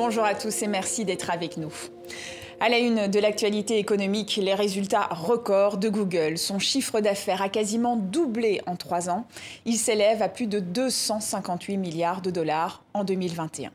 Bonjour à tous et merci d'être avec nous. À la une de l'actualité économique, les résultats records de Google. Son chiffre d'affaires a quasiment doublé en 3 ans. Il s'élève à plus de 258 milliards de dollars en 2021.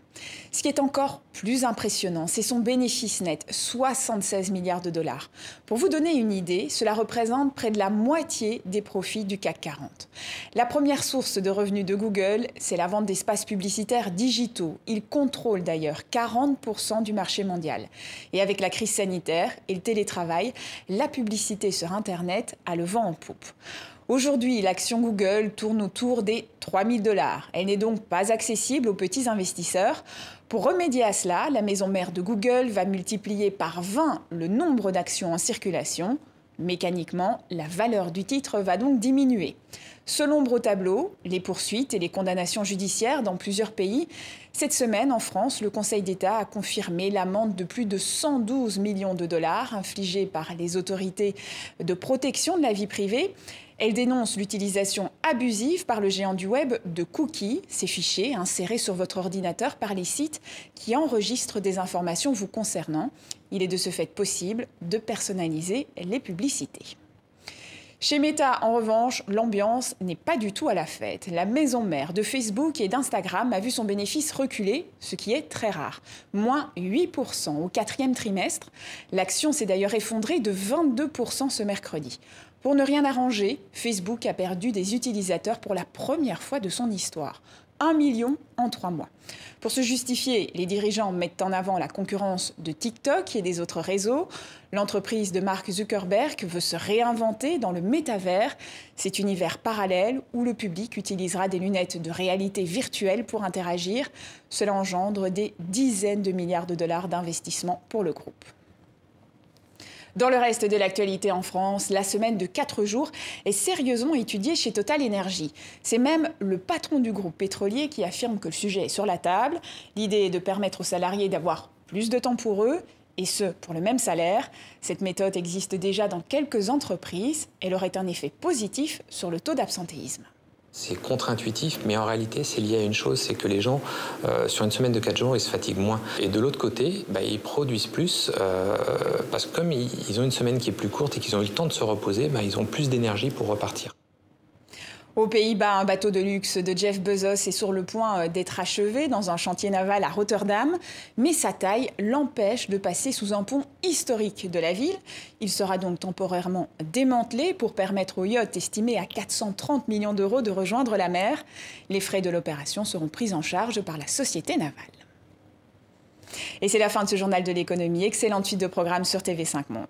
Ce qui est encore plus impressionnant, c'est son bénéfice net, 76 milliards de dollars. Pour vous donner une idée, cela représente près de la moitié des profits du CAC 40. La première source de revenus de Google, c'est la vente d'espaces publicitaires digitaux. Il contrôle d'ailleurs 40% du marché mondial. Et avec la crise sanitaire et le télétravail, la publicité sur Internet a le vent en poupe. Aujourd'hui, l'action Google tourne autour des 3 000 $. Elle n'est donc pas accessible aux petits investisseurs. Pour remédier à cela, la maison mère de Google va multiplier par 20 le nombre d'actions en circulation. Mécaniquement, la valeur du titre va donc diminuer. Selon Tableau, les poursuites et les condamnations judiciaires dans plusieurs pays, cette semaine en France, le Conseil d'État a confirmé l'amende de plus de 112 millions de dollars infligée par les autorités de protection de la vie privée. Elle dénonce l'utilisation abusive par le géant du web de cookies, ces fichiers insérés sur votre ordinateur par les sites qui enregistrent des informations vous concernant. Il est de ce fait possible de personnaliser les publicités. Chez Meta, en revanche, l'ambiance n'est pas du tout à la fête. La maison mère de Facebook et d'Instagram a vu son bénéfice reculer, ce qui est très rare. Moins 8% au 4e trimestre. L'action s'est d'ailleurs effondrée de 22% ce mercredi. Pour ne rien arranger, Facebook a perdu des utilisateurs pour la première fois de son histoire. 1 million en 3 mois. Pour se justifier, les dirigeants mettent en avant la concurrence de TikTok et des autres réseaux. L'entreprise de Mark Zuckerberg veut se réinventer dans le métavers, cet univers parallèle où le public utilisera des lunettes de réalité virtuelle pour interagir. Cela engendre des dizaines de milliards de dollars d'investissement pour le groupe. Dans le reste de l'actualité en France, la semaine de 4 jours est sérieusement étudiée chez Total Energy. C'est même le patron du groupe pétrolier qui affirme que le sujet est sur la table. L'idée est de permettre aux salariés d'avoir plus de temps pour eux, et ce, pour le même salaire. Cette méthode existe déjà dans quelques entreprises. Elle aurait un effet positif sur le taux d'absentéisme. C'est contre-intuitif, mais en réalité, c'est lié à une chose, c'est que les gens, sur une semaine de 4 jours, ils se fatiguent moins. Et de l'autre côté, ils produisent plus, parce que comme ils ont une semaine qui est plus courte et qu'ils ont eu le temps de se reposer, ils ont plus d'énergie pour repartir. Aux Pays-Bas, un bateau de luxe de Jeff Bezos est sur le point d'être achevé dans un chantier naval à Rotterdam, mais sa taille l'empêche de passer sous un pont historique de la ville. Il sera donc temporairement démantelé pour permettre au yacht estimé à 430 millions d'euros de rejoindre la mer. Les frais de l'opération seront pris en charge par la société navale. Et c'est la fin de ce journal de l'économie. Excellente suite de programme sur TV5 Monde.